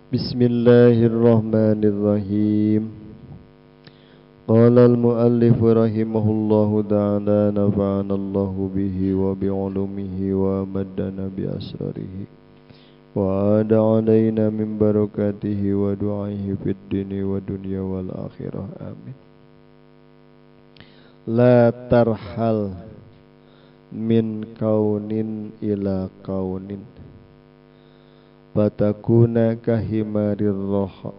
Bismillahirrahmanirrahim. Qala al-muallif rahimahullahu ta'ala nafa'ana Allahu bihi wa bi'ulumihi wa maddana bi asrarihi wa ada alaina min barakatihi wa du'aihi fid dini wa dunya wal akhirah amin. La tarhal min kaunin ila kaunin fatakuna kahimarir roha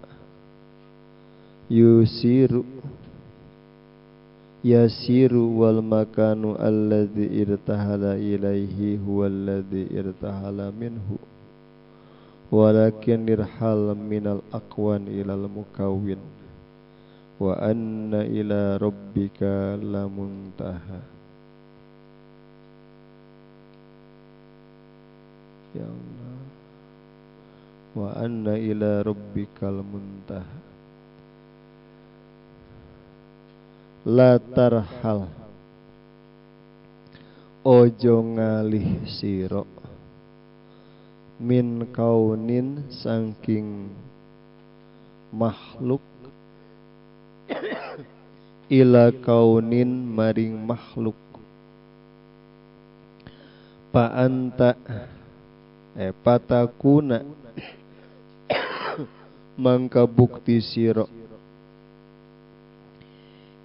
yasiru wal makanu alladhi irtahala ilaihi huwa alladhi irtahala minhu walakin irhal minal aqwan ilal mukawwin wa anna ila rabbika lamuntaha. Ya Allah, wa anna ila rabbikal muntaha. La tarhal, ojo ngalih siro, min kaunin saking makhluk ila kaunin maring makhluk. Pa anta patakuna mangka bukti siro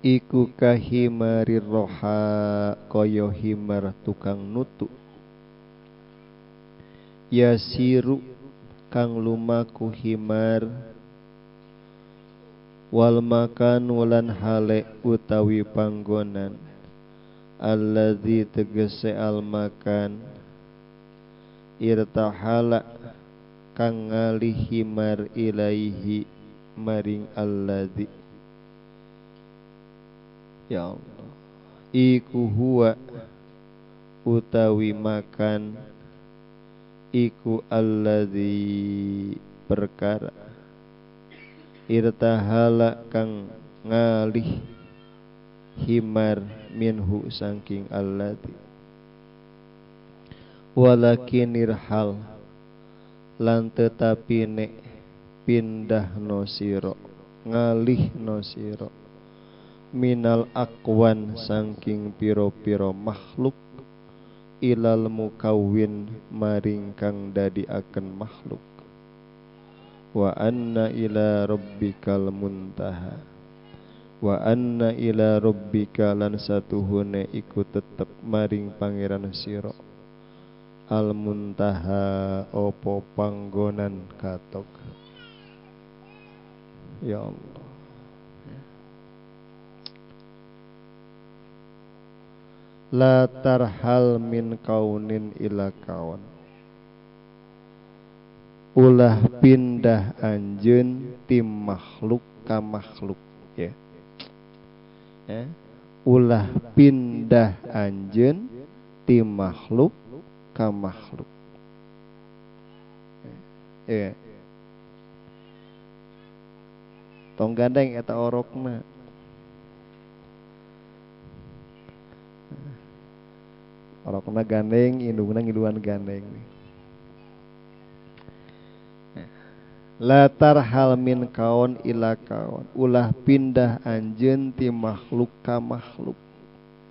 iku kahimarir roha koyo himar tukang nutu yasiru kang lumaku himar wal makan walan hale utawi panggonan alladzi tegese al makan irtahala kang ngalih himar ilaihi maring alladzi. Ya Allah, iku huwa utawi makan iku alladzi perkara irtahala kang ngalih himar minhu saking alladzi. Walakin irhal lan tetapi nek pindah nosiro ngalih nosiro minal akwan saking piro-piro makhluk ilal mukawwin maring kang dadi akan makhluk. Wa anna ila rabbikal muntaha, wa anna ila rabbika lan satuhune iku tetep maring pangeran siro al muntaha opo panggonan katok. Ya Allah, la tarhal min kaunin ila kawan, ulah pindah anjeun tim makhluk ka makhluk ya. Ulah pindah anjeun tim makhluk ka makhluk. Ya. Tong gandeng eta orokna. Orokna gandeng, indungna ngiluan gandeng. La tarhal min kaun ila kaun, ulah pindah anjeun ti makhluk ka makhluk.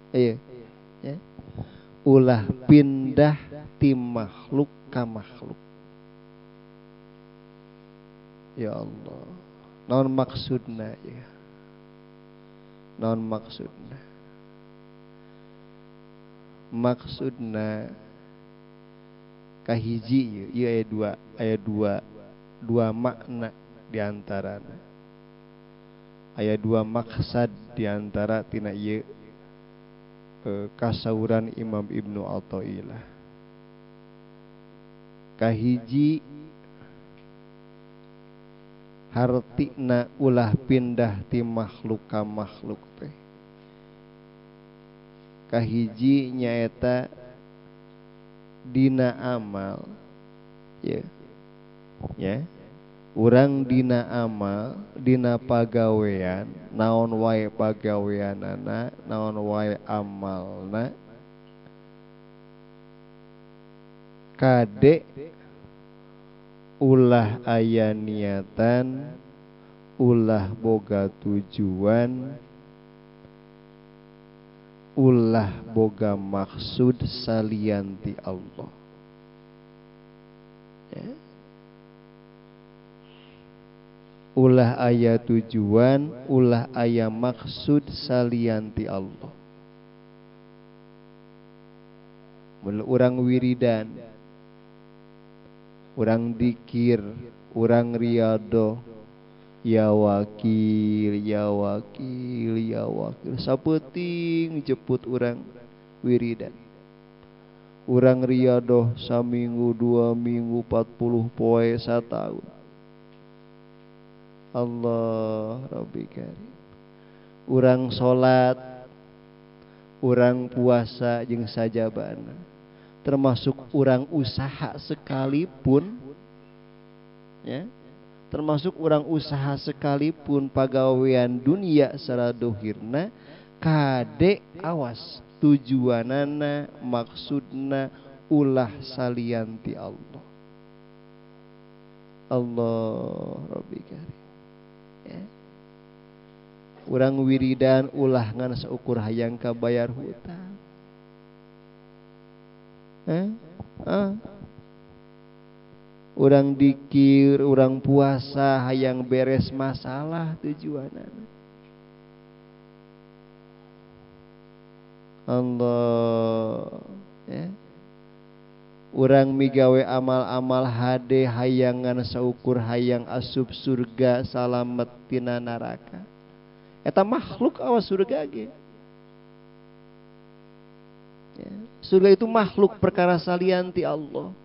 Iya. Ya. Ulah pindah ti makhluk ka makhluk. Ya Allah, naon maksudna ya? Naon maksudna? Maksudna kahiji ieu aya dua makna diantarana. Aya dua maksad diantara tina ieu kasauran Imam Ibnu Athaillah. Kahiji hartina ulah pindah ti makhluk ka makhluk teh. Kahiji nyaeta dina amal ya. Ya. Urang dina amal, dina pagawean, naon wae pagaweanana, naon wae amalna kade ulah aya niatan, ulah boga tujuan, ulah boga maksud salianti Allah. Ya. Ulah aya tujuan, ulah aya maksud salianti Allah. Mun urang wiridan, urang dikir, urang riyado, ya wakil, ya wakil, ya wakil, sapeting jeput urang wiridan. Urang riyado saminggu, 2 minggu, 40 poe, satahun. Allah Rabbi Karim. Urang salat, urang puasa jeung sajabana, termasuk urang usaha sekalipun, ya, termasuk urang usaha sekalipun pagawean dunia secara dohirna, kade awas tujuanana, maksudna ulah salianti Allah. Allah Rabbi Karim. Ya. Urang wiridan ulah ngan seukur hayang kabayar hutang. Urang dikir, urang puasa hayang beres masalah tujuanana. Allah, ya. Urang migawe amal-amal hade hayangan saukur hayang asup surga salamet tina neraka. Eta makhluk awas surga ge. Ya. Surga itu makhluk perkara salianti Allah.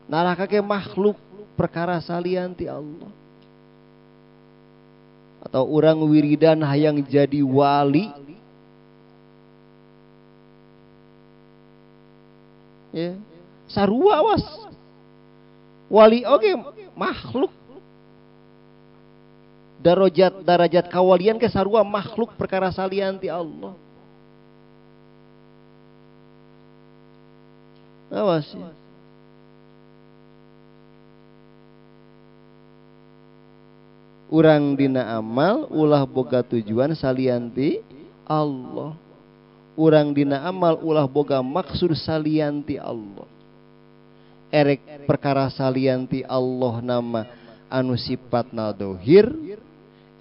Neraka ge makhluk perkara salianti Allah. Atau urang wiridan hayang jadi wali, ya, sarua awas. Wali oge makhluk. Darajat kawalian ke sarua makhluk perkara salianti Allah. Awas ya. Urang dina amal ulah boga tujuan salianti Allah. Urang dina amal ulah boga maksud salianti Allah. Erek perkara salianti Allah nama anu sifatna dohir,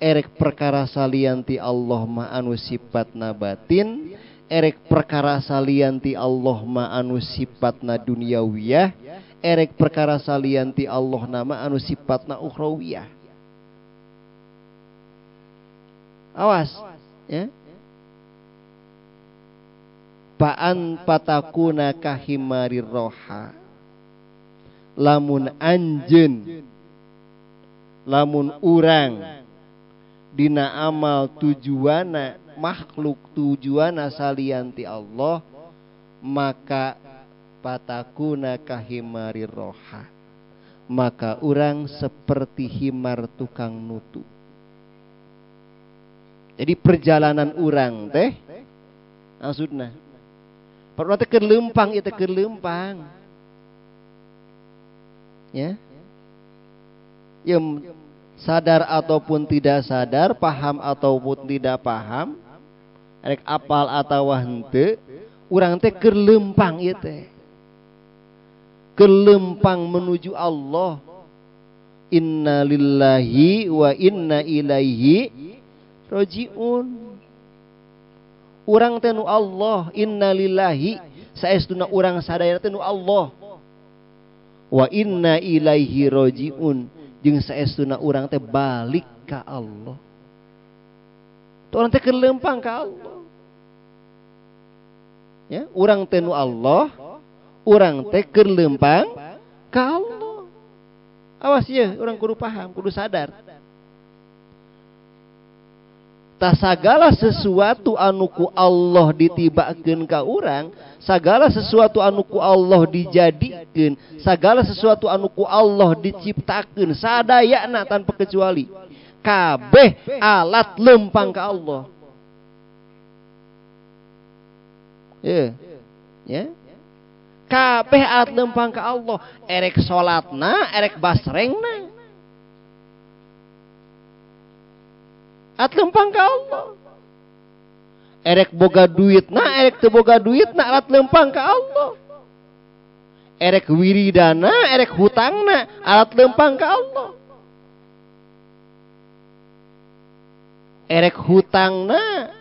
erek perkara salianti Allah ma anu sifatna batin, erek perkara salianti Allah ma anu sifatna duniawiyah, erek perkara salianti Allah nama anu sifatna ukhrawiyah. Awas, ya. Pa'an patakuna kahimarir roha. Lamun anjeun, lamun urang dina amal tujuana makhluk tujuana salianti Allah, maka patakuna kahimarir roha, maka urang seperti himar tukang nutu. Jadi perjalanan urang teh maksudna pernah teh keur leumpang, ieu teh keur leumpang. Ya. Ya, sadar ataupun tidak sadar, paham ataupun tidak paham, rek apal atawa henteu, urang teh keur leumpang ieu teh. Keur leumpang menuju Allah. Inna lillahi wa inna ilaihi rojiun. Urang teh nu Allah, inna lillahi, saestuna urang sadaya teh nu Allah. Wa inna ilaihi rojiun, jeung saestuna urang teh balik ka Allah. Tu urang teh keur leumpang ka Allah. Ya, urang teh nu Allah, urang teh keur leumpang ka Allah. Awas ye, urang kudu paham, kudu sadar. Tak sagala sesuatu anu ku Allah ditibakeun ka urang, sagala sesuatu anu ku Allah dijadikeun, sagala sesuatu anu ku Allah diciptakeun sadayana tanpa kecuali, kabeh alat lempang ka Allah. Ya. Kabeh alat lempang ka Allah. Erek salatna, erek basrengna. Alat lempang ka Allah. Erek boga duitna, erek teu boga duitna alat lempang ka Allah. Erek wiridana, erek hutangna alat lempang ka Allah. Erek hutangna,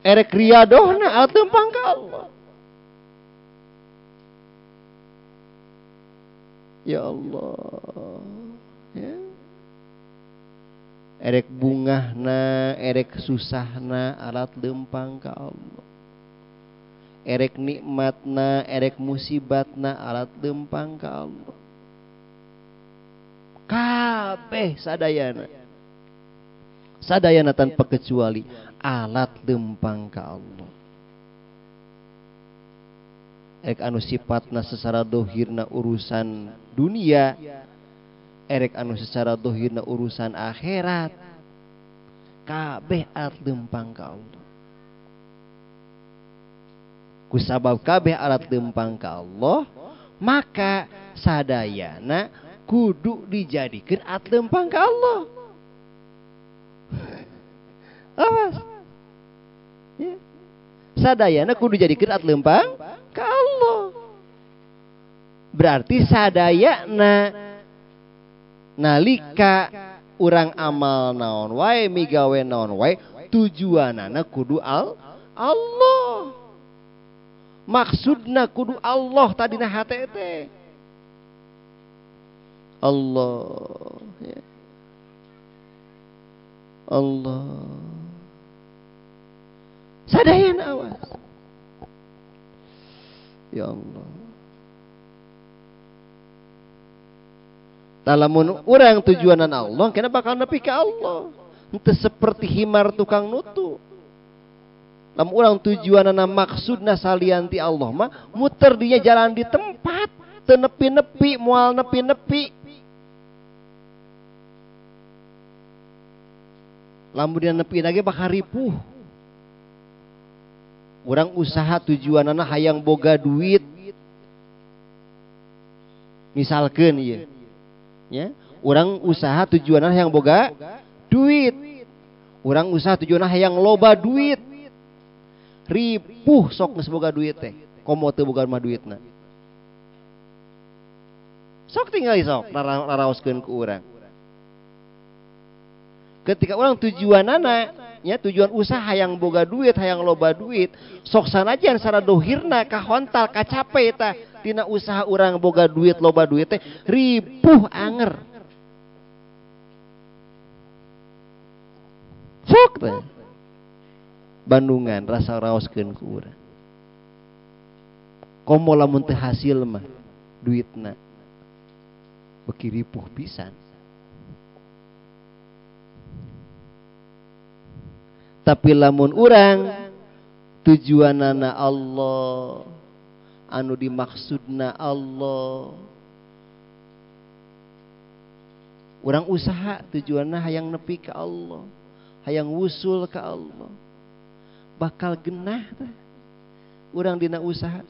erek riadohna alat lempang ka Allah. Ya Allah, ya. Erek bungahna, erek susahna alat lempang ka Allah. Erek nikmatna, erek musibatna alat lempang ka Allah. Kabeh sadayana. Sadayana tanpa kecuali alat lempang ka Allah. Erek anu sifatna secara dohirna urusan dunia, erek anu secara dohirna urusan akhirat. Kabeh alat lempang ka Allah. Kusabab kabeh alat lempang ka Allah, maka sadayana kudu dijadikeun alat lempang ka Allah. Awas. Ya. Sadayana kudu dijadikeun alat lempang ka Allah. Berarti sadayana nalika urang amal naon wae migawe naon wae tujuanana kudu Allah. Maksudna kudu Allah tadina hate teh. Allah, ya. Allah. Sadayana awas. Ya Allah. Talamun urang tujuanan Allah, kena bakal nepi ka Allah. Henteu seperti himar tukang nutu. Lamun urang tujuanana maksudna salianti Allah mah muter dia jalan di tempat, teu nepi-nepi, moal nepi-nepi. Lamun dia nepi lagi bakal ripuh. Urang usaha tujuanana hayang boga duit. Misalkeun ieu. Ya, urang usaha tujuanana hayang boga duit. Urang usaha tujuanana hayang loba duit. Ripuh sok geus boga duit teh. Komo teu boga mah duitna. Sok tinggali sok raraoskeun ku urang. Ketika orang tujuanana nya tujuan usaha hayang boga duit, hayang loba duit, sok sanajan sara dohirna kahontal kacape tah tina usaha urang boga duit loba duit teh ripuh anger. Sok teh. Bandungan rasa raoskeun ku urang. Komo lamun teu hasil mah duitna beki ripuh pisan. Tapi lamun urang tujuanana Allah, anu dimaksudna Allah, urang usaha tujuanna hayang nepi ka Allah, hayang wusul ka Allah, bakal genah tah urang dina usaha.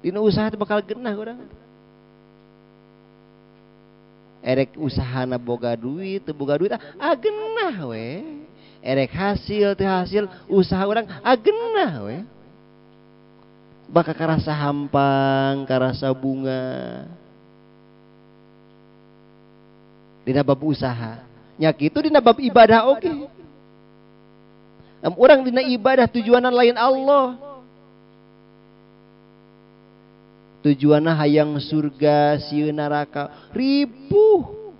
Dina usaha bakal genah urang. Erek usahana boga duit, teu boga duit genah we. Erek hasil teu hasil, usaha urang genah we. Baka karasa hampang, karasa bunga. Dina bab usaha. Nya kitu dina bab ibadah oge. Urang dina ibadah tujuanan lain Allah. Tujuanna hayang surga sieun neraka ripuh.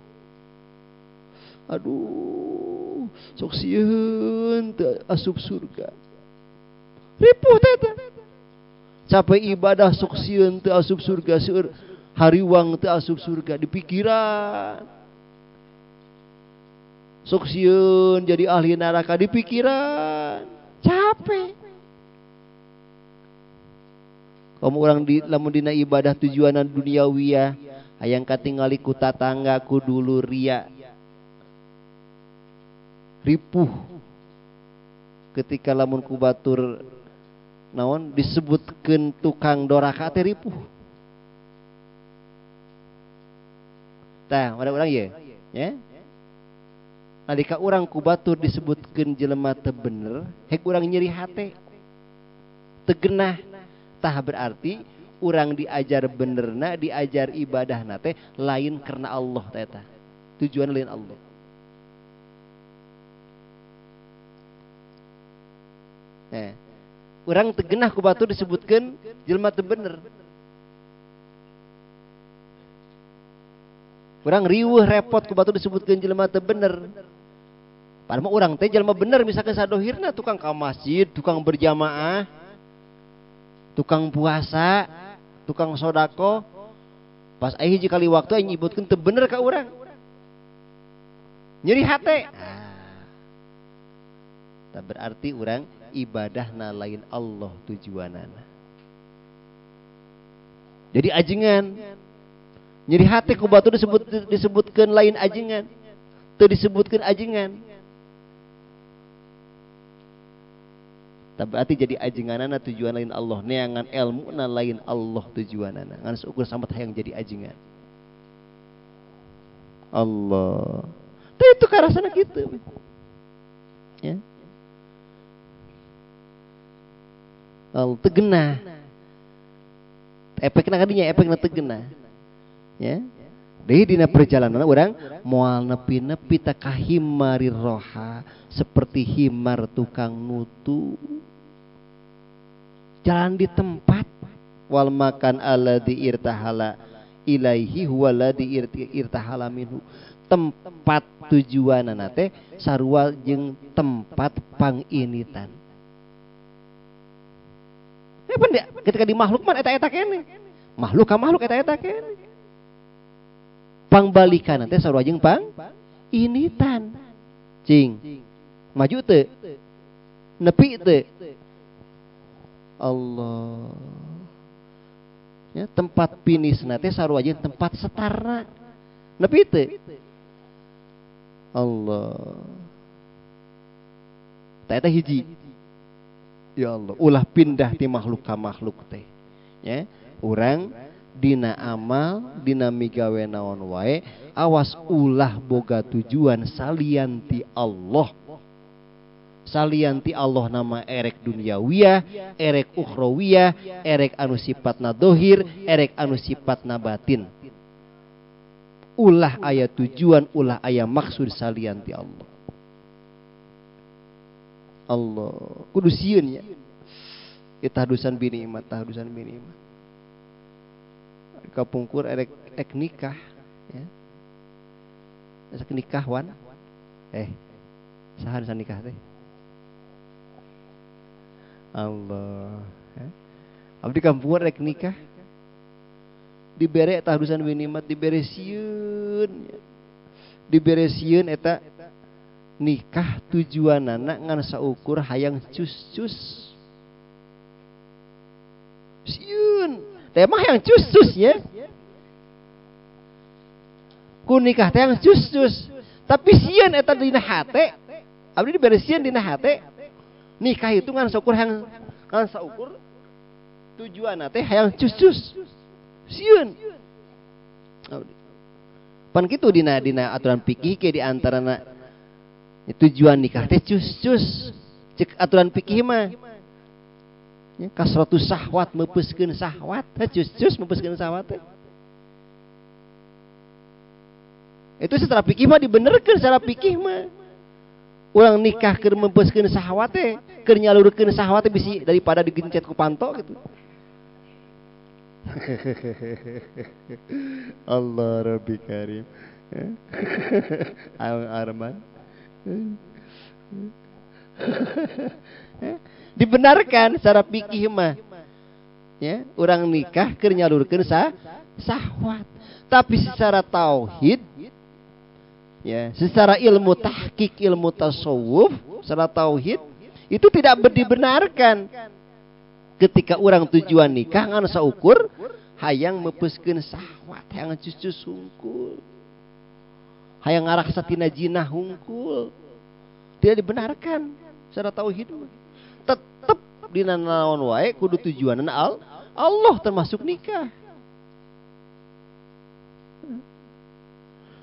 Aduh, sok sieun teu asup surga. Ripuh teh. Capek ibadah sok sieun teu asup surga, seueur hariwang teu asup surga di pikiran. Sok sieun jadi ahli neraka di pikiran. Capek. Kamu orang lamun dina ibadah tujuanan duniawiyah hayang katingali ku tatangga ku dulu ria ripuh ketika lamun ku batur naon disebutkeun tukang doraka teh ripuh. Tah, ada urang ye, ya. Nalika urang ku batur disebutkeun jelema teu bener, hek urang nyeri hate. Teu genah. Tah berarti urang diajar benerna, diajar ibadahna teh lain karena Allah teh eta. Tujuan lain Allah. Urang teu genah ku batur disebutkeun jelema teu bener. Urang riweuh repot ku batur disebutkeun jelema teu bener. Padahal mah urang teh jelema bener misalkan sadohirna tukang ka masjid, tukang berjamaah, tukang puasa, tukang sodako. Pas aya hiji kali waktu aya nyebutkeun teu bener ka urang. Nyeri hate. Tah berarti urang ibadahna lain Allah tujuanana. Jadi ajengan. Nyeri hate ku batur disebutkeun lain ajengan. Teu disebutkeun ajengan. Berarti jadi ajenganana tujuan lain Allah, neangan ilmuna lain Allah tujuanana. Ngan seukur sambat hayang jadi ajengan. Allah. Tah itu karasana kitu. Ya. Allah teu genah. Efekna kadinya efekna teu genah. Ya. Deui dina perjalanan urang moal nepi-nepi teh ka himari roha seperti himar tukang nutu. Jalan di tempat wal makan alladzi irtahala ilaihi huwaladzi irtahala minhu. Tempat tujuanana teh sarua jeung tempat panginitan. Ketika di makhluk mah eta kene. Makhluk ka makhluk eta kene. Pangbalikan teh sarua jeung panginitan. Cing. Maju teu? Nepi teu? Allah. Ya, tempat finisna teh sarua jeung tempat setarna. Nepi teu? Allah. Tah eta hiji. Ya Allah, ulah pindah ti makhluk ka makhluk teh. Ya, urang dina amal, dina migawe naon wae, awas ulah boga tujuan salianti Allah. Salianti Allah nama erek duniawiyah, erek ukhrawiyah, erek anu sifatna dohir, erek anu sifatna batin. Ulah aya tujuan, ulah aya maksud salianti Allah. Allah, kudu sieun nya. Ieu tahdusan bini imat, tahdusan bini imat. Kapungkur erek nikah, ya. Sak nikahwan. Saha nikah teh? Allah. Abdi kampung rek nikah. Dibere tahdusan winimat diberesieun. Diberesieun eta nikah tujuanana ngan saukur hayang cus-cus. Sieun. Teh mah hayang cus-cus ya. Ku nikah teh hayang cus-cus. Tapi sieun eta dina hate. Abdi diberesieun dina hate. Nikah itu ngan saukur hayang ngan saukur tujuanna teh hayang cus-cus. Sieun. Pan kitu dina aturan fikih ke di antarana tujuan nikah teh cus-cus. Cek aturan fikih mah. Ya, kasratu syahwat meupuskeun syahwat, cus-cus meupuskeun syahwat teh. Itu secara fikih mah dibenerkeun secara fikih mah. Urang nikah keur meupuskeun syahwat teh, keur nyalurkeun syahwat teh bisi daripada digencet ku panto gitu. Allah Rabbi Karim. Arman. Dibenarkan secara fikih mah. Ya, urang nikah keur nyalurkeun syahwat. Tapi secara tauhid ya, secara ilmu tahqiq, ilmu tasawuf, secara tauhid itu tidak dibenarkan. Ketika orang tujuan nikah ngan saukur hayang meupuskeun syahwat, hayang cucu sungkul, hayang ngaraksa tina jinah hungkul, tidak dibenarkan. Secara tauhid tetep dina naon wae kudu tujuanna Allah termasuk nikah.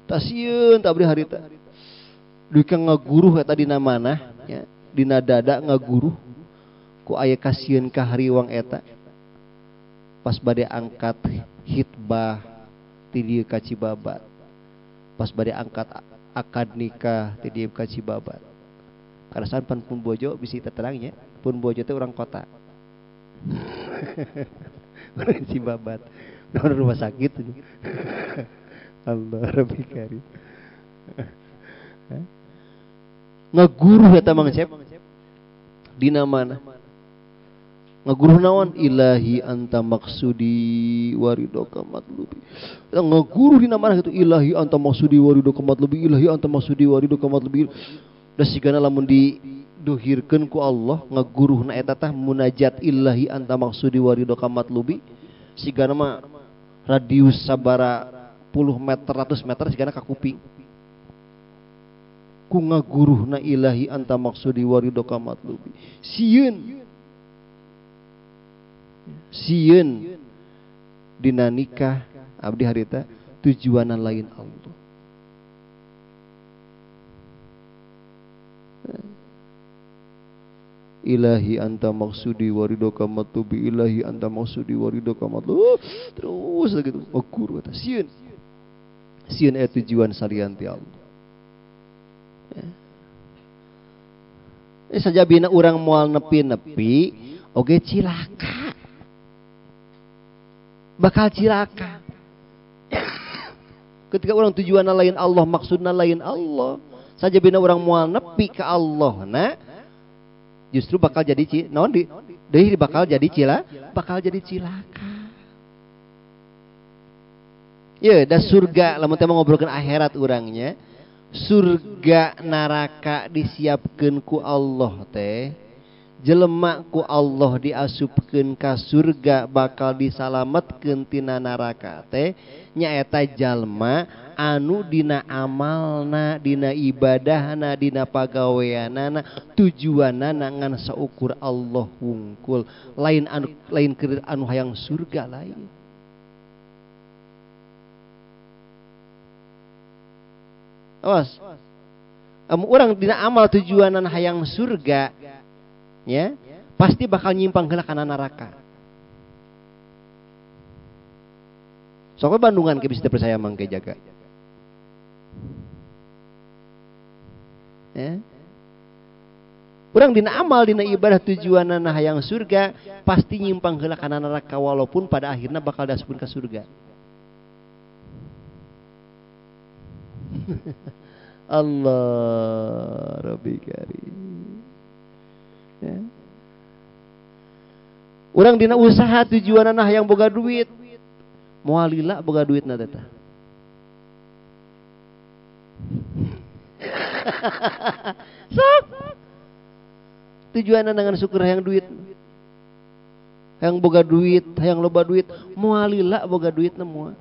Tasieun tak beri harita. Duh ka ngaguruh eta dina manah nya, dina dada ngaguruh ku aya kasieun ka hariwang eta. Pas bade angkat hitbah ti dieu ka Cibabat. Pas bade angkat akad nikah ti dieu ka Cibabat. Karasan pan pun bojo bisi terangnya, pun bojo teh orang kota. Orang Cibabat. Orang rumah sakit. Allah Rabbi Karim. Ngaguruh eta Mang Cep. Dina mana? Ngaguruh naon? Ilahi anta maksudi waridoka matlubi. Ngaguruh dina mana gitu? Ilahi anta maksudi waridoka matlubi. Ilahi anta maksudi waridoka matlubi. Da sigana lamun diduhirkeun ku Allah ngaguruhna eta tah munajat ilahi anta maksudi waridoka matlubi. Sigana mah radius sabara puluh meter, 100 meter sigana ka kuping. Ku ngaguruhna ilahi anta maksudi waridoka matlubi. Sieun dina nikah abdi harita tujuanan lain Allah. Ilahi anta maksudi waridoka matlubi. Ilahi anta maksudi waridoka matlubi. Terus gitu guru kata sieun tujuan salian ti Allah. Sajabina urang moal nepi-nepi oge cilaka. Bakal cilaka. Ketika orang tujuanna lain Allah, maksudna lain Allah. Sajabina urang moal nepi ka Allah justru bakal jadi bakal jadi cilaka. Ya, da surga lamun teh ngobrolkeun akhirat urangnya. Surga neraka disiapkeun ku Allah teh. Jelema ku Allah diasupkeun ka surga bakal disalametkeun tina neraka teh nyaeta jalma anu dina amalna, dina ibadahna, dina pagaweanana tujuanana ngan saukur Allah wungkul. Lain anu hayang surga lain. Awas. Urang dina amal tujuanan hayang surga ya, pasti bakal nyimpang heula kana neraka. Sok Bandungan ke bisa percaya mangke jaga. Ya. Urang dina amal dina ibadah tujuanana hayang surga pasti nyimpang heula kana neraka walaupun pada akhirnya bakal diasupkeun ka surga. Allah Rabbi Karim. Ya. Urang dina usaha tujuanana hayang boga duit. Moal lila boga duitna teh. Sok. Tujuanna dengan syukur hayang duit. Hayang boga duit, hayang loba duit, moal lila boga duitna moal.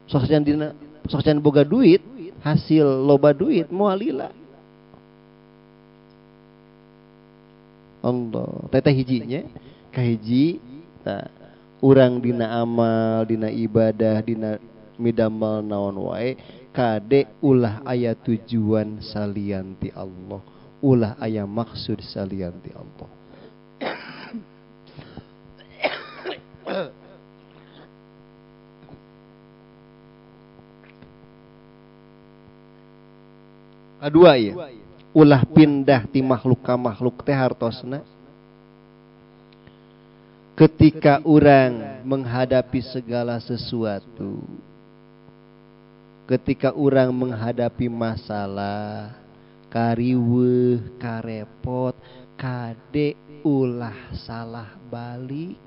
Soksan boga duit, hasil loba duit moal lila. Allah, teteh hijinya, kahiji, urang dina amal, dina ibadah, dina midamal naon wae, kade ulah aya tujuan salian ti Allah, ulah aya maksud salian ti Allah. Kedua ya, ulah pindah ti makhluk ka makhluk teh hartosna. Ketika orang menghadapi segala sesuatu, ketika orang menghadapi masalah, kariweuh, karepot, kade ulah salah balik,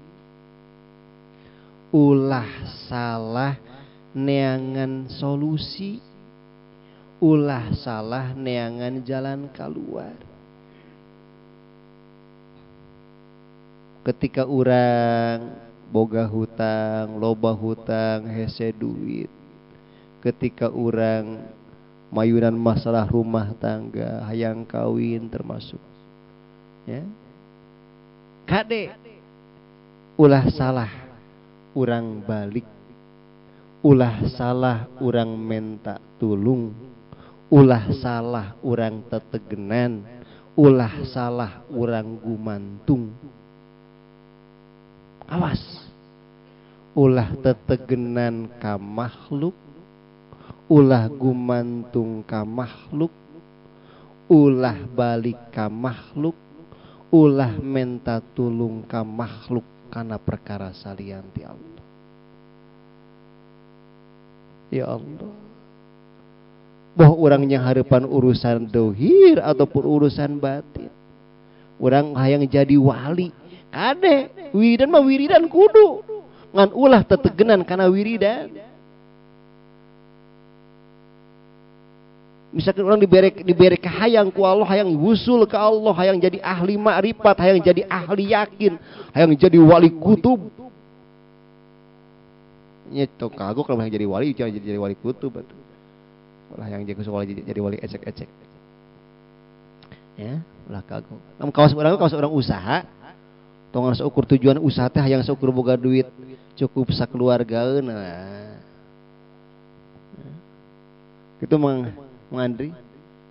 ulah salah neangan solusi, ulah salah neangan jalan keluar. Ketika orang boga hutang, loba hutang, hese duit. Ketika orang mayunan masalah rumah tangga, hayang kawin termasuk. Ya. Kade ulah salah urang balik, ulah salah urang minta tulung, ulah salah urang tetegenan, ulah salah urang gumantung. Awas, ulah tetegenan ka makhluk, ulah gumantung ka makhluk, ulah balik ka makhluk, ulah minta tulung ka makhluk karena perkara salian ti Allah. Ya Allah, boh orangnya harapan urusan dohir ataupun urusan batin, orang hayang jadi wali, kade wiridan mah wiridan kudu ngan ulah tetegenan karena wiridan. Misalkan orang diberi hayang ku Allah, hayang wusul ke Allah, hayang jadi ahli ma'rifat, hayang jadi ahli yakin, hayang jadi wali kutub. Nyetok kagok kalau hayang jadi wali, jangan jadi wali kutub. Ulah yang jadi wali ecek-ecek. Ya, ulah kagok. Namun kawas orang usaha, tongan seukur tujuan usaha teh hayang seukur boga duit cukup sakeluargaeun. Nah. Itu mengandri.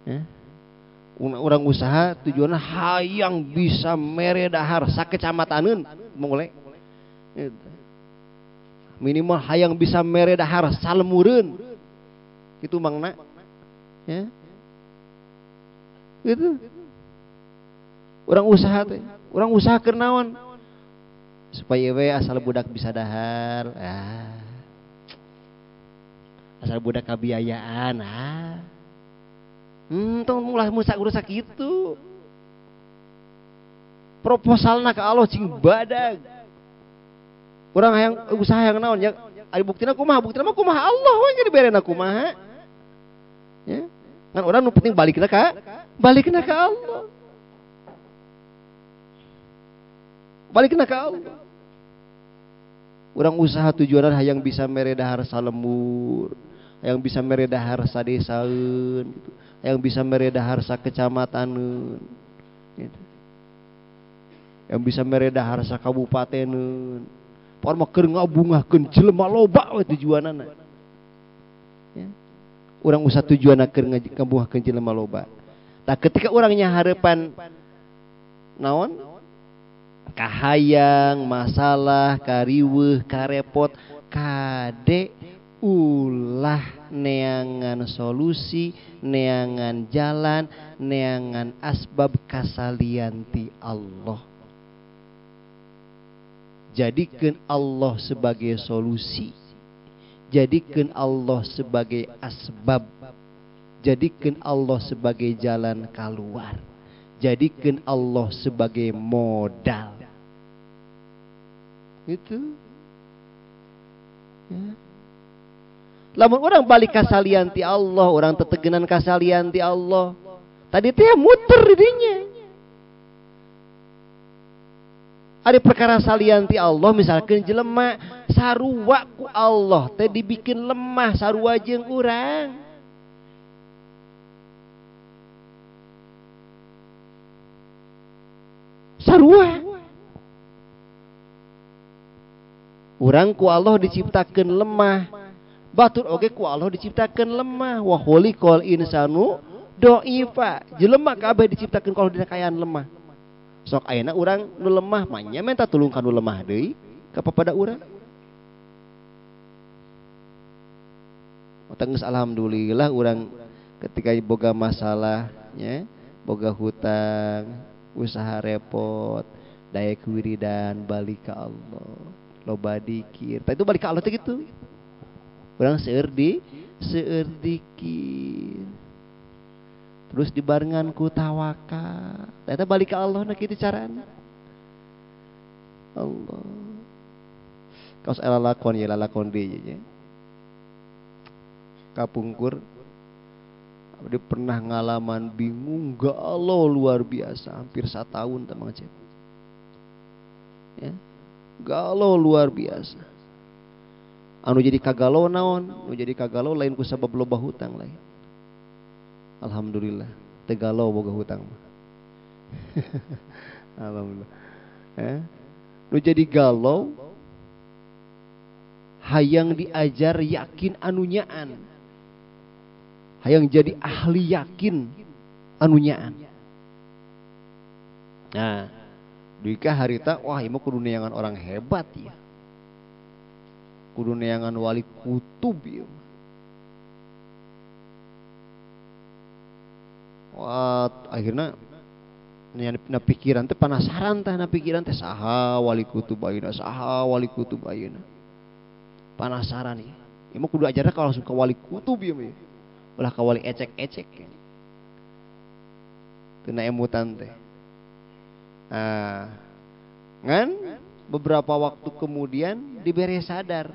Ya. Orang usaha tujuannya hayang bisa mere dahar sakecamataneun mulai. Minimal hayang bisa mere dahar salmureun. Itu mangna. Ya. Gitu. Orang usaha teh, orang usaha keur naon? Supaya we asal budak bisa dahar. Asal budak kabiayaan. Tong mulai musak gitu. Proposalna ka Allah cing badag. Urang hayang usaha yang naon ya? Ari buktina kumaha? Buktina mah kumaha Allah we geus diberena kumaha. Ya. Kan urang nu penting balikna ka Allah. Balikna ka Allah. Urang usaha tujuanan hayang bisa mere dahar salemur, hayang bisa mere dahar sadesaeun gitu. Hayang bisa mere dahar sakecamataneun. Gitu. Yang bisa mere dahar sakabupateneun. Pokoknya mah keur ngabungahkeun jelema loba we tujuanana. Ya. Urang usaha tujuanna keur ngabungahkeun jelema loba. Tah ketika urangnya harapan naon? Kahayang, masalah, kariweuh, karepot, kade ulah neangan solusi, neangan jalan, neangan asbab kasalian ti Allah. Jadikan Allah sebagai solusi, jadikan Allah sebagai asbab, jadikan Allah sebagai jalan keluar, jadikan Allah sebagai modal. Itu. Ya. Lamun orang balik kasalian ti Allah, orang tetegenan kasalian ti Allah. Tadi teh muter didinya. Ada perkara salian ti Allah, misalkan jelema sarua ku Allah teh dibikin lemah sarua jeung urang. Sarua. Urang ku Allah diciptakeun lemah. Batur oge ku Allah diciptakeun lemah. Wa khuliqal insanu doifa. Jelema kabeh diciptakeun ku Allah dina kaayaan lemah. Sok ayeuna urang nu lemah mah nya minta tulung ka nu lemah deui ka papada urang. Geus alhamdulillah urang ketika boga masalah nya, boga hutang, usaha repot, daek wiridan balik ka Allah. Loba dikir. Tapi itu balik ke Allah teh gitu. Urang seueur dikir. Terus dibarengan ku tawakal. Eta balik ke Allah na kitu carana. Allah. Kaos lalakon ya lalakon deui nya. Kapungkur dia pernah ngalaman bingung galau luar biasa hampir 1 tahun tamang cep. Ya. Galau luar biasa. Anu jadi kagalau naon? Nu jadi kagalau lain ku sabab loba hutang lain. Alhamdulillah. Tegalau boga hutang. Alhamdulillah. Nu jadi galau hayang diajar yakin anunyaan. Hayang jadi ahli yakin anunyaan. Nah, duika harita wah ieu kudu neangan orang hebat ya. Kudu neangan wali kutub ya. Wah, akhirnya na pikiran teh penasaran teh, na pikiran teh saha wali kutub ayeuna, saha wali kutub ayeuna. Penasaran ya. Ieu kudu ajarna ka langsung ka wali kutub ya. Ulah ka wali ecek-ecek. Teu na emutan teh. Nah, ngan beberapa waktu kemudian dibere sadar.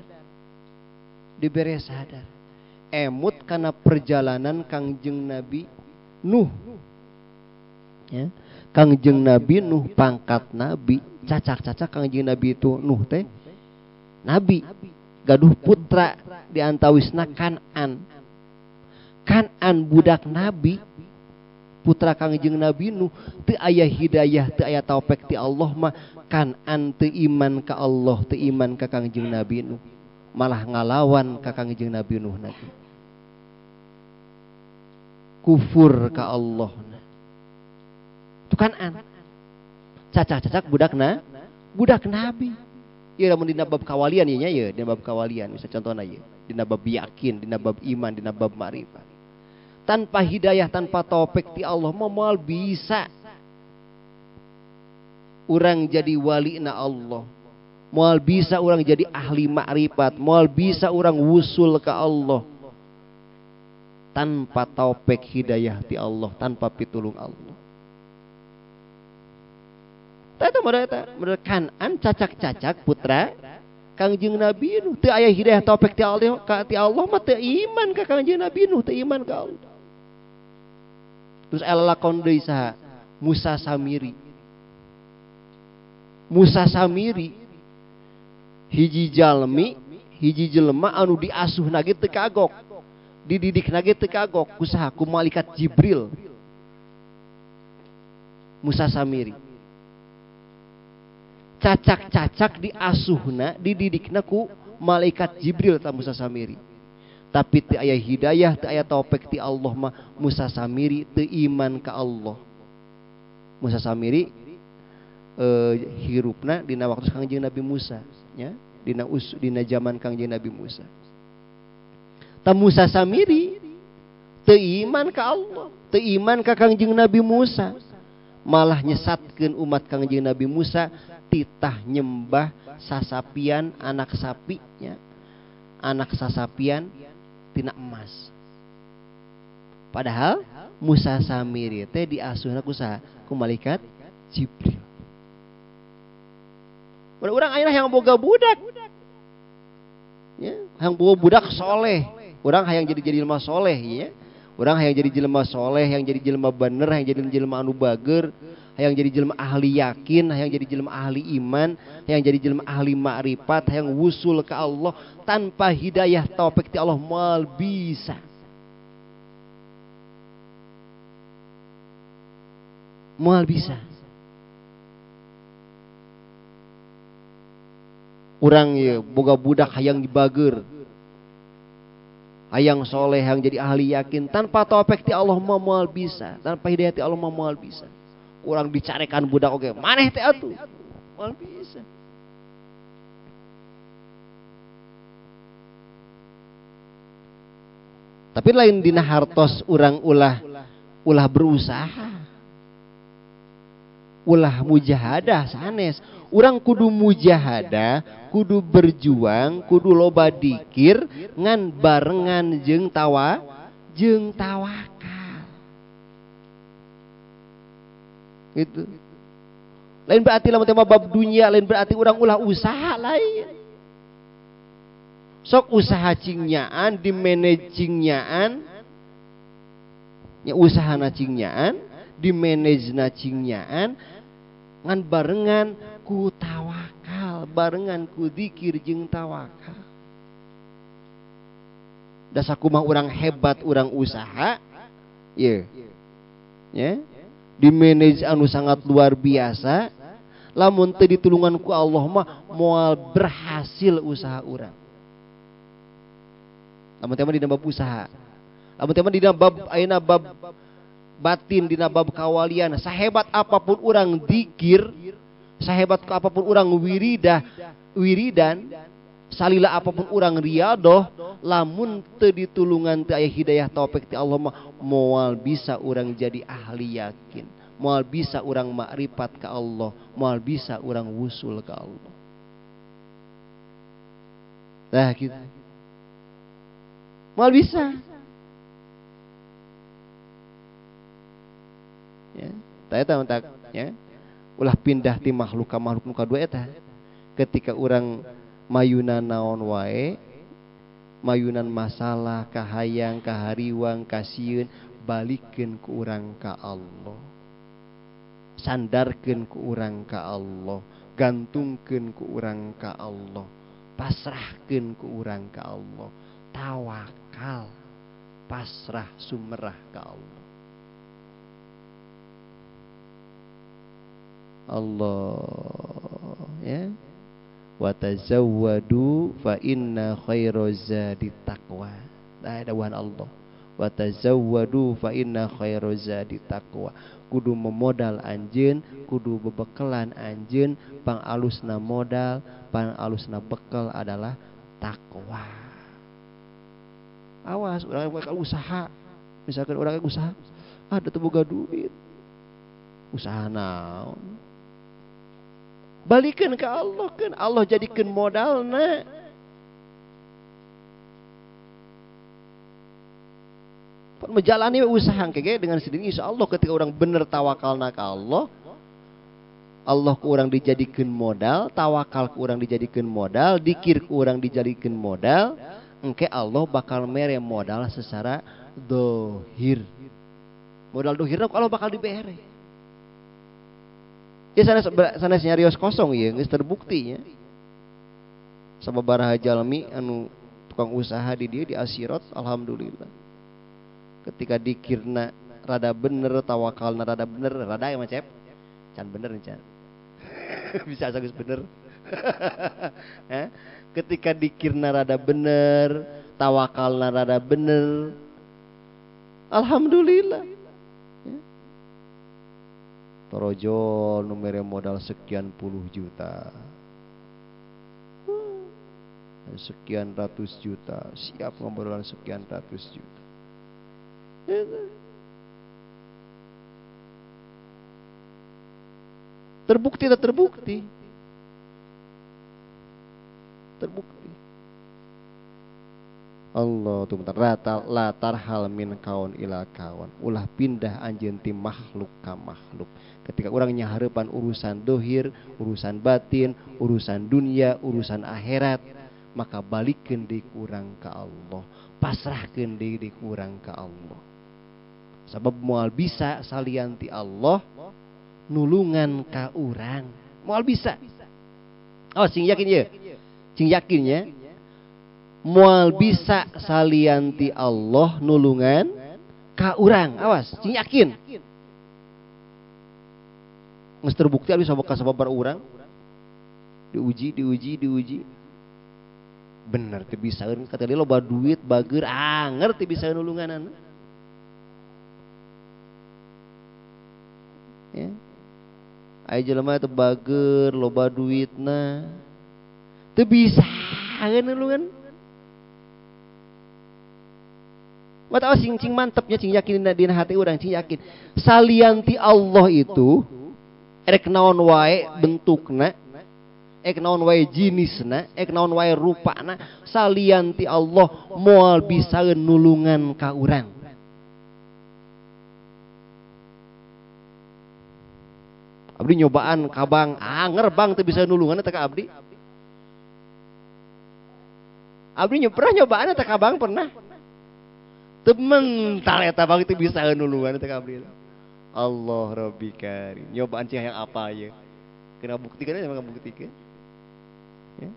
Emut karena perjalanan Kangjeng Nabi Nuh. Ya. Kangjeng Nabi Nuh pangkat Nabi, cacak-cacak Kangjeng Nabi itu Nuh teh Nabi, gaduh putra diantawisna Kan'an. Kan'an budak Nabi, putra Kangjeng Nabi Nuh, teu aya hidayah, teu aya taufik ti Allah mah Kan'an teu iman ka Allah, teu iman ka Kangjeng Nabi Nuh, malah ngalawan ka Kangjeng Nabi Nuh nanti. Kufur ka Allah. Itu Kan'an. Cacak-cacak budak Nabi. Ieu lamun dina bab kawalian ieu nya ye, dina bab kawalian bisa contohna ye, dina bab yakin, dina bab iman, dina bab ma'rifat. Tanpa hidayah, tanpa taufik ti Allah moal bisa urang jadi wali na Allah. Moal bisa urang jadi ahli ma'rifat, moal bisa urang wusul ka Allah. Tanpa taufik hidayah ti Allah, tanpa pitulung Allah. Tata modal Kan'an cacak-cacak putra Kangjeng Nabi Nuh, teu aya hidayah taufik ti Allah, mah teu iman ka Kangjeng Nabi Nuh, teu iman ka Allah. Terus lakon deui saha? Musa Samiri. Musa Samiri hiji jelema anu diasuh na ge teu kagok. Dididik na ge teu kagok ku saha? Ku malaikat Jibril. Musa Samiri. Cacak-cacak diasuhna, dididikna ku malaikat Jibril ta Musa Samiri. Tapi teu aya hidayah, teu aya taufik ti Allah mah Musa Samiri teu iman ka Allah. Musa Samiri hirupna dina waktu Kangjeng Nabi Musa, nya dina zaman Kangjeng Nabi Musa. Ta Musa Samiri teu iman ka Allah, teu iman ka Kangjeng Nabi Musa. Malah nyesatkeun umat Kangjeng Nabi Musa titah nyembah sasapian anak sapinya, anak sasapian tina emas. Padahal Musa Samiri teh diasuhna ku saha? Ku malaikat Jibril. Urang ayeuna hayang boga budak. Ya, hayang boga budak soleh. Urang hayang jadi jelema soleh ya. Urang hayang jadi jelema soleh, hayang jadi jelema bener, hayang jadi jelema anu bager, hayang jadi jelema ahli yakin, hayang jadi jelema ahli iman, hayang jadi jelema ahli ma'rifat, hayang wusul ke Allah. Tanpa hidayah taufik ti Allah moal bisa. Moal bisa. Urang ye boga budak hayang dibager, hayang soleh, hayang jadi ahli yakin, tanpa taufik ti Allah moal bisa, tanpa hidayah ti Allah moal bisa. Urang dicarekan budak oge, maneh teh atuh moal bisa. Tapi lain dina hartos urang ulah berusaha, ulah mujahadah sanes. Urang kudu mujahadah, kudu berjuang, kudu loba dikir ngan barengan jeung tawakal. Gitu. Lain berarti lamun tema bab dunia, lain berarti urang ulah usaha lain. Sok usaha cingnyaan, di manage cingnyaan, nya usahana cingnyaan, di manage na cingnyaan, ngan barengan ku tawakal, barengan ku dzikir jeung tawakal. Da sakumaha urang hebat urang usaha, Ya. Ya. Di manage anu sangat luar biasa. Lamun teu ditulungan ku Allah mah moal berhasil usaha urang. Lamun teh dina bab usaha. Lamun teh dina bab ayeuna bab batin dina bab kawalian, sahebat apapun urang dzikir, sahebat apapun urang wiridan, salila apapun urang riyadoh, lamun teu ditulungan teu aya hidayah taufik ti Allah mah moal bisa urang jadi ahli yakin, moal bisa urang makrifat ka Allah, moal bisa urang wusul ka Allah. Nah gitu. Moal bisa. Ya, tah eta ya. Ulah pindah ti makhluk ka makhluk nu kadua eta. Ketika urang mayunan naon wae, mayunan masalah, kahayang, kahariwang, kasieun, balikeun ku urang ka Allah. Sandarkeun ku urang ka Allah, gantungkeun ku urang ka Allah, pasrahkeun ku urang ka Allah. Tawakal, pasrah sumerah ka Allah. Allah ya. Wa tazawwadu fa inna khairaz zadi taqwa. Nah, dawuhan Allah. Wa tazawwadu fa inna khairaz zadi taqwa. Kudu memodal anjeun, kudu bebekelan anjeun, pangalusna modal, pangalusna bekal adalah takwa. Awas urang usaha. Misalkan urang usaha, ada teu boga duit. Usaha naon? Balikeun ka Allah kan, Allah jadikeun modalna. Pan menjalani usaha kege dengan sendiri insyaallah ketika orang bener tawakalna ka Allah, Allah ku urang dijadikeun modal, tawakal ku urang dijadikeun modal, dikir ku urang dijadikeun modal, engke Allah bakal mere modal secara dohir. Modal dohirna Allah bakal dibere. Ya sanes nyarios kosong ya, geus terbukti nya. Sababaraha jalmi anu tukang usaha di dieu di akhirat alhamdulillah. Ketika dikirna rada bener, tawakalna rada bener, rada ya macep. Can bener can. Bisa asa geus bener. Ketika dikirna rada bener, tawakalna rada bener, alhamdulillah. Torojol numere modal sekian puluh juta, sekian ratus juta, siap ngombolan sekian ratus juta. Terbukti tak terbukti? Terbukti. Allah tuh bentar la tarhal min kaun ila kawan. Ulah pindah anjeun ti makhluk ka makhluk. Ketika orang nyahareupan urusan dohir, urusan batin, urusan dunia, urusan akhirat, maka balikeun deui urang ka Allah, pasrahkeun deui urang ka Allah. Sabab moal bisa salian ti Allah nulungan ka urang. Moal bisa. Oh, sing yakin ye. Sing yakin ya. Moal bisa salianti Allah nulungan ka urang. Awas, sing yakin. Geus terbukti abis sababar urang. Diuji. Bener teu bisa kata dia loba duit bageur anger teu bisa nulunganan. Ya. Aya jelema teu bageur loba duitna. Teu bisa nulungan. Mata sing mantepnya cing yakin dina hati urang cing yakin. Salianti Allah itu rek naon wae bentukna, ek naon wae jinisna, ek naon wae rupana, salianti Allah moal bisa nulungan ka urang. Abdi nyobaan kabang anger bang teu bisa nulungan eta ka abdi. Abdi pernah nyobaan eta kabang pernah. Temental eta bang itu bisa nulungan eta kabri. Allah Rabbi Karim. Nyobaan cih yang apa ya? Kena buktikan aja maka buktikan. Ya.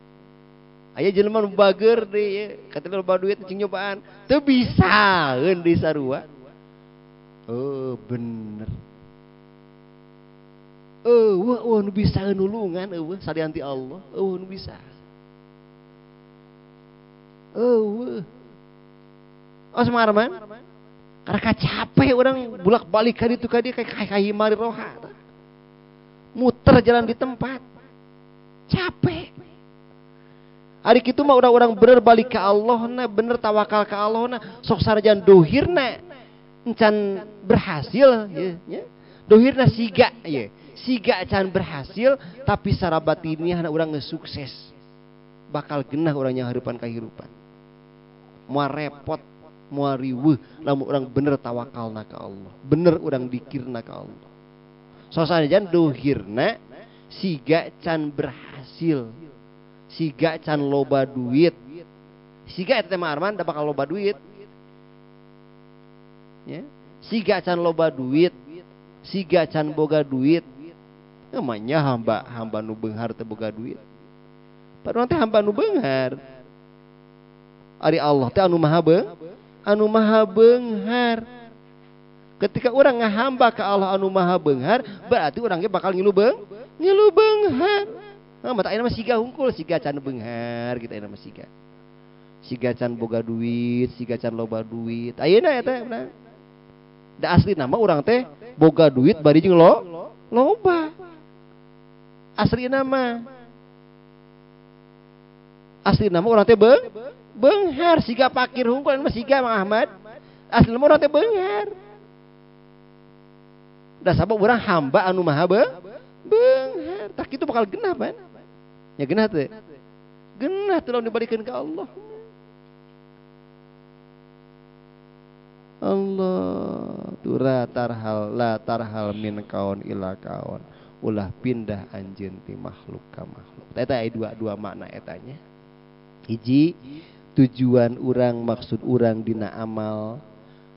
Aya jelema nu bageur deui ya, katanya loba duit cing nyobaan. Teu bisa eun di sarua. Oh bener. Wah nu bisa nulungan, salianti Allah. Nu bisa. Semarman. Karena capek orang bulak balik kali itu kadi kayak himari roha. Muter jalan di tempat. Capek. Hari itu mah orang-orang bener balik ke Allah na, bener tawakal ke Allah na, sok sarajan dohirna encan berhasil ya. Dohirna siga ya. Siga can berhasil tapi secara batinnya orang ngesukses. Bakal genah orangnya harapan kehidupan. Moal repot, moal riweuh lamun orang bener tawakalna ke Allah. Bener orang dikirna ke Allah. So sarajan dohirna siga can berhasil. Siga can loba duit. Siga eta mah Arman da bakal loba duit. Ya. Siga can loba duit. Siga can boga duit. Namanya hamba nu beunghar teu boga duit. Padahal teh hamba nu beunghar. Ari Allah teh anu maha beunghar. Ketika orang ngahamba ke Allah anu maha beunghar, berarti orangnya bakal ngilu beunghar. Nah, mata ayeuna mah siga hungkul, siga can beunghar kita ayeuna mah siga. Siga can boga duit, siga can loba duit. Ayeuna eta benar. Da asli nama urang teh boga duit bari jeung loba. Asli nama. Asli nama urang teh beunghar, siga pakir hungkul mah siga Mang Ahmad. Asli nama urang teh beunghar. Da sabab urang hamba anu maha beunghar. Tak kitu bakal genah pan. Ya genah teh. Genah teh lamun dibalikeun ka Allah. Allah tura la tarhal min kaun ila kaun. Ulah pindah anjeun ti makhluk ka makhluk. Eta aya dua makna etanya. Hiji tujuan urang maksud urang dina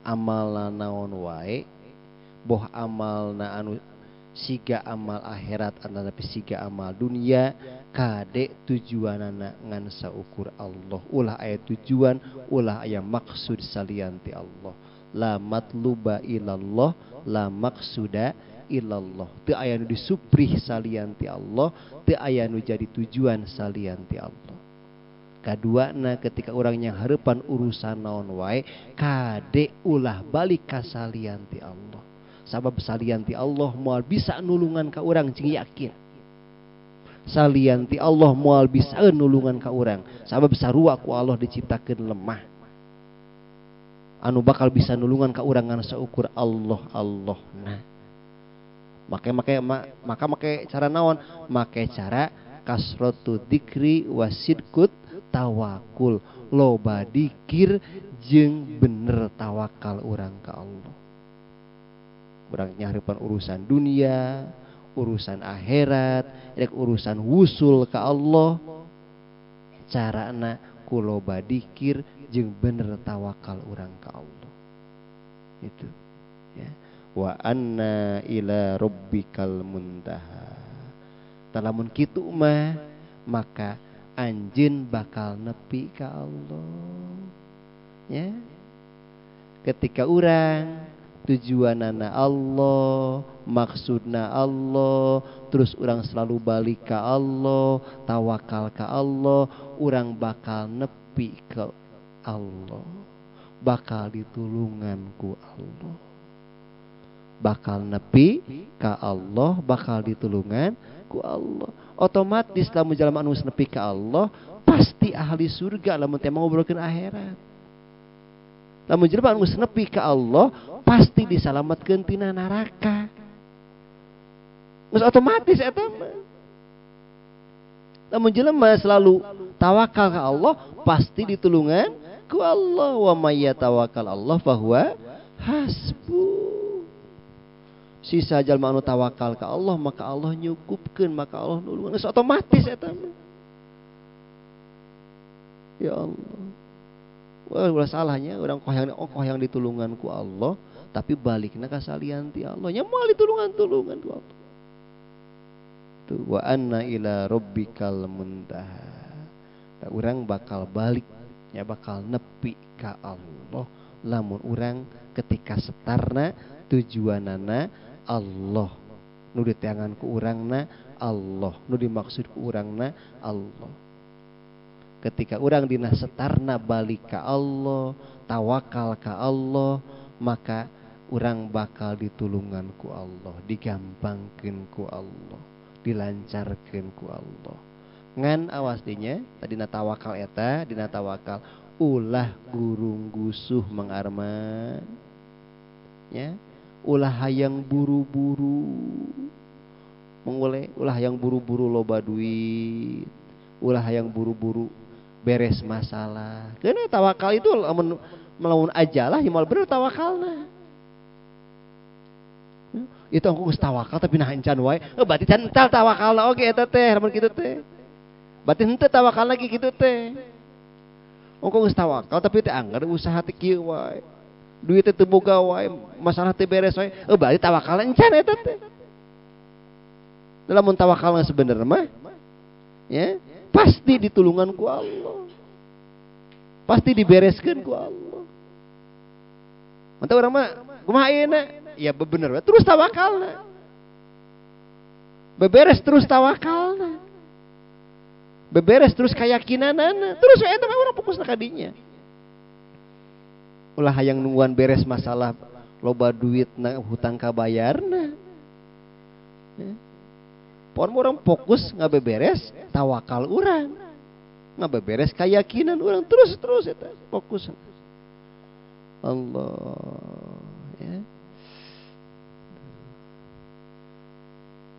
amalna naon wae. Boh amalna anu siga amal akhirat tapi siga amal dunia kade tujuanana ngan saukur Allah. Ulah aya tujuan, ulah aya maksud salianti Allah. La matluba ilallah, la maksuda ilallah. Teu aya nu disuprih salianti Allah, teu aya nu jadi tujuan salianti Allah. Kaduana ketika orang yang hareupan urusan naon wae kade ulah balik ka salianti Allah. Sabab salianti Allah moal bisa nulungan ka urang cing yakin. Salianti Allah moal bisa nulungan ka urang. Sabab sarua ku Allah diciptakeun lemah. Anu bakal bisa nulungan ka urang ngan saukur Allah. Nah. Make cara naon? Make cara kasratu dzikri wasidqut tawakul. Loba dikir jeung bener tawakal urang ka Allah. Urang nyahrepan urusan dunia, urusan akhirat, urusan wusul ka Allah. Carana kuloba dikir jeung bener tawakal urang ka Allah. Itu ya. Wa anna ila rabbikal muntaha. Talamun kitu mah maka anjeun bakal nepi ka Allah. Ya. Ketika urang tujuanana Allah, maksudna Allah, terus orang selalu balik ke Allah, tawakal ke Allah, orang bakal nepi ke Allah, bakal ditulungan ku Allah, bakal nepi ke Allah, bakal ditulungan ku Allah. Otomatis lamun jalma anu nepi ke Allah, pasti ahli surga lamun teh ngobrolkeun akhirat. Lamun jelema anu nepi ka Allah pasti disalamatkeun tina neraka. Geus otomatis eta mah. Lamun jelema selalu tawakal ka Allah pasti ditulungan ku Allah. Wa may yatawakkal Allah fahuwa hasbu. Sisa jalma anu tawakal ka Allah maka Allah nyukupkeun, maka Allah nulungan. Geus otomatis eta mah. Ya Allah. Wah, ulah salahnya orang koyang ditulungan ku Allah, tapi balikna ka salianti Allah. Nya moal ditulungan ku Allah. Tu wa anna ila rabbikal muntaha. Ta urang bakal balik, nya bakal nepi ka Allah, lamun urang ketika setarna tujuanana Allah, nu diteangan ku urangna Allah, nu dimaksud ku urangna Allah. Ketika urang dina setarna balik ka Allah, tawakal ka Allah, maka urang bakal ditulungan ku Allah, digampangkeun ku Allah, dilancarkeun ku Allah. Ngan awas dinya tadina tawakal eta, dina tawakal ulah gurung gusuh Mang Arman. Ya, ulah hayang buru-buru. Mengoleh ulah hayang buru-buru loba duit. Ulah hayang buru-buru beres masalah. Karena tawakal itu melawan ajalah ya mal bener tawakalna. Itu aku geus tawakal tapi nah encan wae. Berarti can ental tawakalna oge eta teh, lamun kitu teh. Berarti henteu tawakal lagi kitu teh. Engko geus tawakal tapi teh anggar usaha teh kieu wae. Duit teh teu boga wae, masalah teh beres wae. Berarti tawakal encan eta teh. Lamun tawakalna sebenarnya mah ya, pasti ditulungan ku Allah. Pasti dibereskeun ku Allah. Mantap urang mah kumaha ayeuna? Ya bener we, terus tawakalna. Beberes terus tawakalna. Beberes terus keyakinanana. Terus eta mah urang fokusna ka dinya. Ulah hayang nungguan beres masalah loba duitna hutang kabayarna. Ya. Pon orang fokus ngabeberes tawakal urang, ngabeberes keyakinan urang terus eta fokus Allah ya.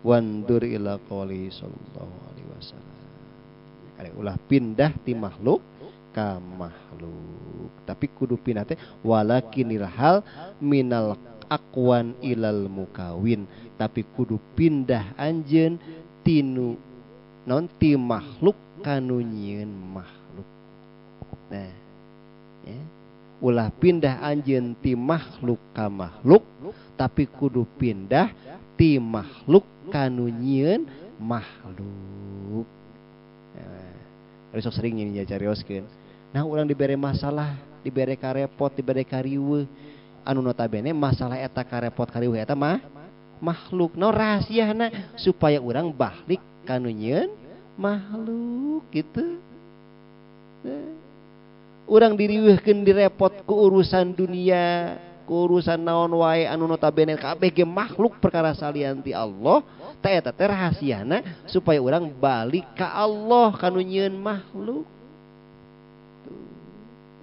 Wandur ila qouli sallallahu alaihi wasallam. Kali ulah pindah ti makhluk ka makhluk, tapi kudu pindah teh walakinil hal minal aqwan ilal mukawin, tapi kudu pindah anjeun tinu non ti makhluk kanu nyieun makhluk. Nah, ya. Ulah pindah anjeun ti makhluk ka makhluk, tapi kudu pindah ti makhluk kanu nyieun makhluk. Nah, sok sering nya carioskeun. Nah, urang dibere masalah, dibere karepot, dibere kariweuh. Anu notabene masalah eta karepot kariweuh eta mah makhluk. No rahasiana supaya urang balik kanu nyieun makhluk gitu. Urang diriweuhkeun direpot ku urusan dunia, ku urusan naon wae anu notabene kabeh ge makhluk perkara salian ti Allah. Ta eta teh rahasiana supaya urang balik ka Allah kanu nyieun makhluk.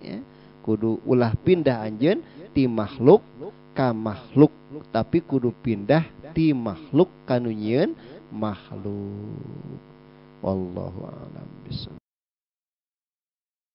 Ya, kudu ulah pindah anjeun ti makhluk ka makhluk, tapi kudu pindah ti makhluk kanu nyieun makhluk. Wallahu a'lam bishawab.